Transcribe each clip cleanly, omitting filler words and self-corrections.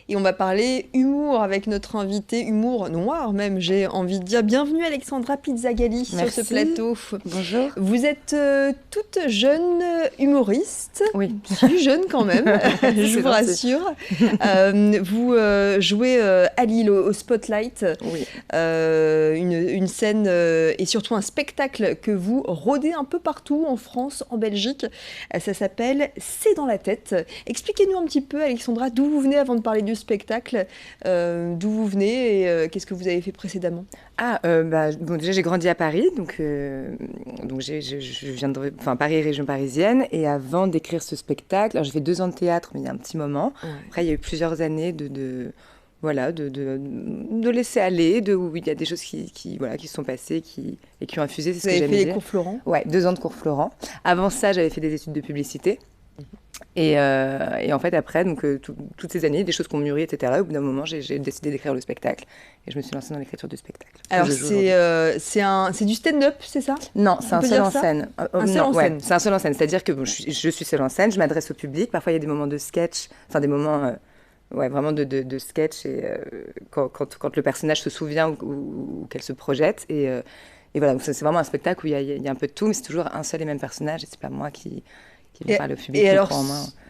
et on va parler humour avec notre invité, humour noir même, j'ai envie de dire. Bienvenue Alexandra Pizzagalli sur ce plateau. Bonjour. Vous êtes toute jeune humoriste, Oui. si jeune quand même, je vous rassure. Vous jouez à Lille au Spotlight, Oui. une scène et surtout un spectacle que vous rôdez un peu partout en France, en Belgique. Ça s'appelle C'est dans la tête. Expliquez-nous un petit peu, Alexandra, d'où vous venez avant de parler du spectacle, d'où vous venez et qu'est-ce que vous avez fait précédemment? Bon, déjà j'ai grandi à Paris, donc je viens de Paris, région parisienne, et avant d'écrire ce spectacle, alors j'ai fait 2 ans de théâtre, mais il y a un petit moment. Ouais. Après il y a eu plusieurs années de laisser aller, où il y a des choses qui se sont passées et qui ont infusé. C'est ce que j'aime dire. Vous avez fait les cours Florent? Ouais, 2 ans de cours Florent. Avant ça, j'avais fait des études de publicité. Et en fait, après, toutes ces années, des choses qui ont mûri, etc., au bout d'un moment, j'ai décidé d'écrire le spectacle. Et je me suis lancée dans l'écriture du spectacle. Alors, c'est du stand-up, c'est ça? Non, c'est un seul en scène. Un seul en scène. C'est un seul en scène. C'est-à-dire que je suis seule en scène, je m'adresse au public. Parfois, il y a des moments de sketch, des moments vraiment de sketch, et, quand le personnage se souvient ou qu'elle se projette. Et voilà, donc c'est vraiment un spectacle où il y a un peu de tout, mais c'est toujours un seul et même personnage, et c'est pas moi qui parle au public. Et alors,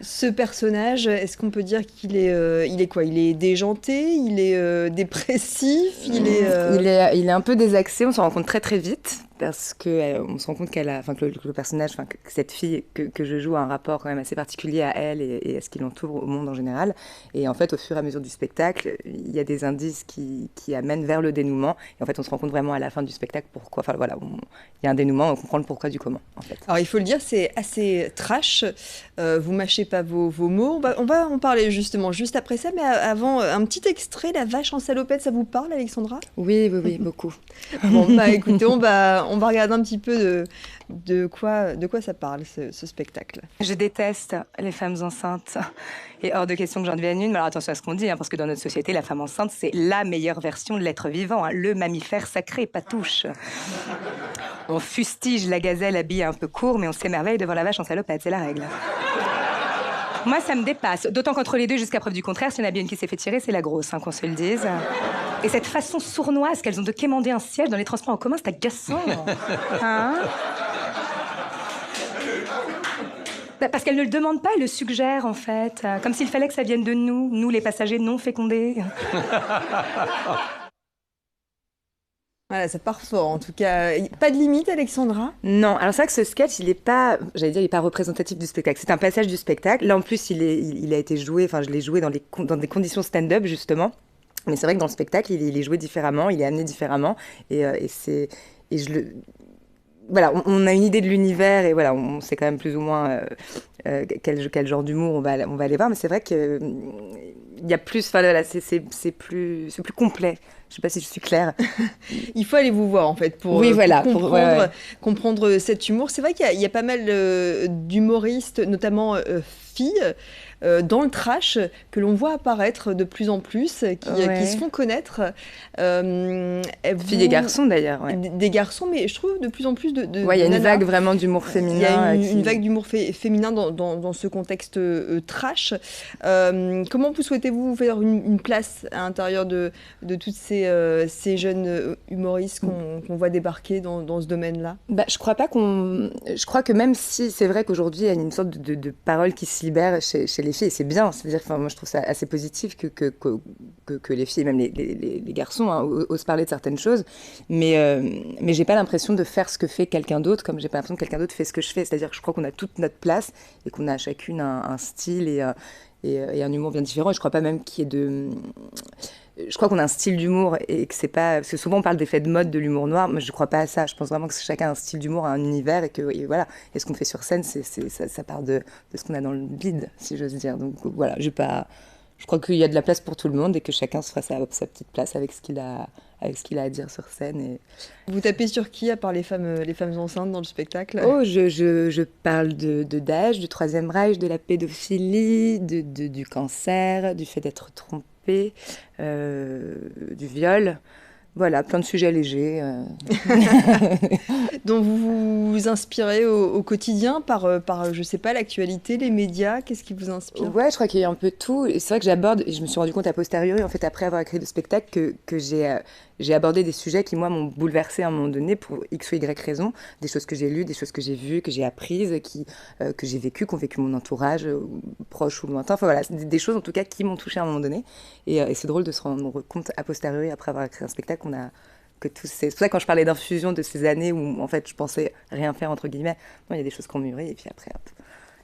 ce personnage, est-ce qu'on peut dire qu'il est quoi? Il est déjanté, il est dépressif, il est un peu désaxé, on s'en rend compte très très vite. Parce qu'on se rend compte que le personnage, que cette fille que je joue a un rapport quand même assez particulier à elle et à ce qui l'entoure, au monde en général. Et en fait, au fur et à mesure du spectacle, il y a des indices qui amènent vers le dénouement. Et en fait, on se rend compte vraiment à la fin du spectacle pourquoi. Il y a un dénouement, on comprend le pourquoi du comment, en fait. Alors, il faut le dire, c'est assez trash. Vous mâchez pas vos mots. On va en parler justement juste après ça. Mais avant, un petit extrait, La vache en salopette, ça vous parle, Alexandra? Oui, beaucoup. Bon, écoutez, on va regarder un petit peu de quoi ça parle, ce spectacle. Je déteste les femmes enceintes. Et hors de question que j'en devienne une. Mais alors attention à ce qu'on dit, parce que dans notre société, la femme enceinte, c'est la meilleure version de l'être vivant, le mammifère sacré, patouche. On fustige la gazelle habillée un peu court, mais on s'émerveille devant la vache en salopette, c'est la règle. Moi, ça me dépasse. D'autant qu'entre les deux, jusqu'à preuve du contraire, s'il y en a bien une qui s'est fait tirer, c'est la grosse, qu'on se le dise. Et cette façon sournoise qu'elles ont de quémander un siège dans les transports en commun, c'est agaçant. Parce qu'elles ne le demandent pas, elles le suggèrent, en fait. Comme s'il fallait que ça vienne de nous les passagers non fécondés. Voilà, ça part fort, en tout cas. Pas de limite, Alexandra? Non, alors c'est vrai que ce sketch, il n'est pas représentatif du spectacle. C'est un passage du spectacle. Là, en plus, il a été joué, je l'ai joué dans des conditions stand-up, justement. Mais c'est vrai que dans le spectacle, il est joué différemment, il est amené différemment. Voilà, on a une idée de l'univers, et voilà, on sait quand même plus ou moins quel genre d'humour on va aller voir. Mais c'est vrai que il y a plus, c'est plus complet. Je ne sais pas si je suis claire. Il faut aller vous voir, en fait, pour comprendre cet humour. C'est vrai qu'il y a pas mal d'humoristes, notamment filles, dans le trash, que l'on voit apparaître de plus en plus, qui se font connaître. Filles et garçons, d'ailleurs. Ouais. Des garçons, mais je trouve de plus en plus de il y a une vague vraiment d'humour féminin. Il y a une vague d'humour féminin dans ce contexte trash. Comment souhaitez-vous faire une place à l'intérieur de toutes ces jeunes humoristes qu'on voit débarquer dans ce domaine-là? Je crois que même si c'est vrai qu'aujourd'hui il y a une sorte de parole qui se libère chez les filles, et c'est bien, c'est-à-dire moi je trouve ça assez positif que les filles, même les garçons, osent parler de certaines choses, mais j'ai pas l'impression de faire ce que fait quelqu'un d'autre, comme j'ai pas l'impression que quelqu'un d'autre fait ce que je fais, c'est-à-dire que je crois qu'on a toute notre place et qu'on a chacune un style et un humour bien différent, et je crois pas même qu'il y ait je crois qu'on a un style d'humour, et que c'est pas... Parce que souvent on parle d'effet de mode de l'humour noir, moi je crois pas à ça. Je pense vraiment que chacun a un style d'humour, a un univers, et voilà. Et ce qu'on fait sur scène, ça part de ce qu'on a dans le bide, si j'ose dire. Donc voilà, je crois qu'il y a de la place pour tout le monde, et que chacun se fera sa petite place avec ce qu'il a à dire sur scène. Et... Vous tapez sur qui, à part les femmes enceintes dans le spectacle? Oh, je parle de Daesh, du Troisième Reich, de la pédophilie, du cancer, du fait d'être trompé, du viol. Voilà, plein de sujets légers. dont vous vous inspirez au quotidien par, je sais pas, l'actualité, les médias? Qu'est-ce qui vous inspire? Ouais, je crois qu'il y a un peu de tout. Et c'est vrai que j'aborde, et je me suis rendu compte a posteriori, en fait, après avoir écrit le spectacle, que j'ai abordé des sujets qui, moi, m'ont bouleversée à un moment donné pour X ou Y raison. Des choses que j'ai lues, des choses que j'ai vues, que j'ai apprises, que j'ai vécues, qu'ont vécu mon entourage, proche ou lointain. Enfin voilà, des choses en tout cas qui m'ont touchée à un moment donné. Et c'est drôle de se rendre compte a posteriori, après avoir écrit un spectacle, c'est pour ça que quand je parlais d'infusion de ces années où, en fait, je pensais rien faire, entre guillemets, non, il y a des choses qu'on mûrit, et puis après, hop,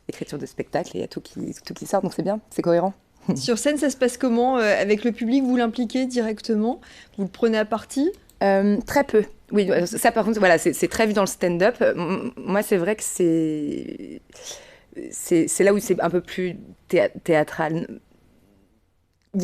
écriture de spectacle, et il y a tout qui sort, donc c'est bien, c'est cohérent. Sur scène, ça se passe comment avec le public? Vous l'impliquez directement? Vous le prenez à partie? Très peu. Oui, ça par contre, voilà, c'est très vu dans le stand-up. Moi, c'est vrai que c'est là où c'est un peu plus théâtral.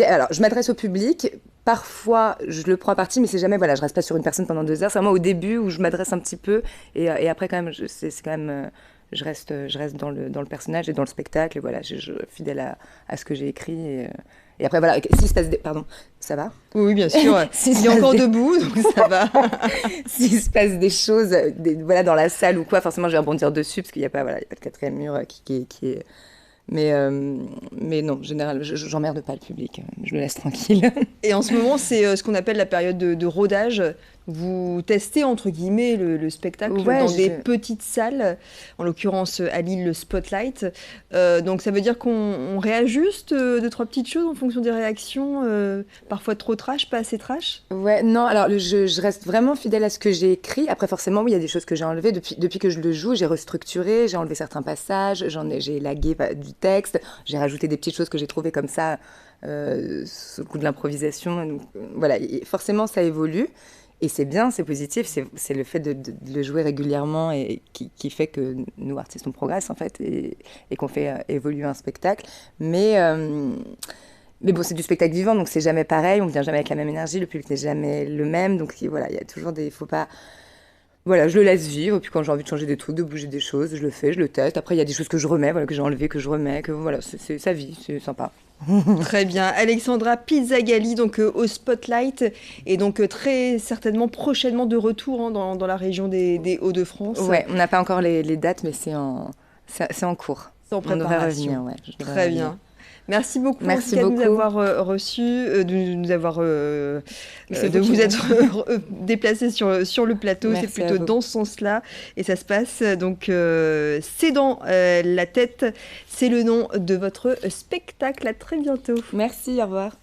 Alors, je m'adresse au public. Parfois, je le prends à partie, mais c'est jamais, voilà, je reste pas sur une personne pendant 2 heures. C'est vraiment au début où je m'adresse un petit peu, et après, quand même, c'est quand même, je reste dans le personnage et dans le spectacle. Et voilà, je fidèle à ce que j'ai écrit. Et après, voilà, s'il se passe pardon, ça va? Oui, bien sûr. Il est encore debout, donc ça va. S'il se passe des choses, voilà, dans la salle ou quoi, forcément, je vais rebondir dessus, parce qu'il n'y a pas, voilà, il y a pas de quatrième mur qui est... Mais non, en général, j'emmerde pas le public, je le laisse tranquille. Et en ce moment, c'est ce qu'on appelle la période de rodage. Vous testez, entre guillemets, le spectacle dans des petites salles, en l'occurrence à Lille, le Spotlight. Donc ça veut dire qu'on réajuste 2-3 petites choses en fonction des réactions, parfois trop trash, pas assez trash? Ouais, non, alors je reste vraiment fidèle à ce que j'ai écrit. Après, forcément, oui, il y a des choses que j'ai enlevées. Depuis que je le joue, j'ai restructuré, j'ai enlevé certains passages, j'ai élagué du texte, j'ai rajouté des petites choses que j'ai trouvées comme ça, sous le coup de l'improvisation. Donc, voilà, et forcément, ça évolue. Et c'est bien, c'est positif, c'est le fait de le jouer régulièrement et qui fait que nous, artistes, on progresse en fait et qu'on fait évoluer un spectacle. Mais bon, c'est du spectacle vivant, donc c'est jamais pareil, on ne vient jamais avec la même énergie, le public n'est jamais le même, donc voilà, il y a toujours des... Faut pas... Voilà, je le laisse vivre, puis quand j'ai envie de changer des trucs, de bouger des choses, je le fais, je le teste. Après, il y a des choses que je remets, voilà, que j'ai enlevées, que je remets, que voilà, c'est sa vie, c'est sympa. Très bien. Alexandra Pizzagalli, donc au Spotlight, et donc très certainement prochainement de retour dans la région des Hauts-de-France. Ouais, on n'a pas encore les dates, mais c'est en cours. C'est en préparation. On devrait revenir, ouais. Très bien. Merci beaucoup, Merci de nous beaucoup. avoir reçus, de vous être déplacés sur le plateau. Merci, c'est plutôt dans ce sens-là. Et ça se passe, donc, c'est dans la tête. C'est le nom de votre spectacle. À très bientôt. Merci, au revoir.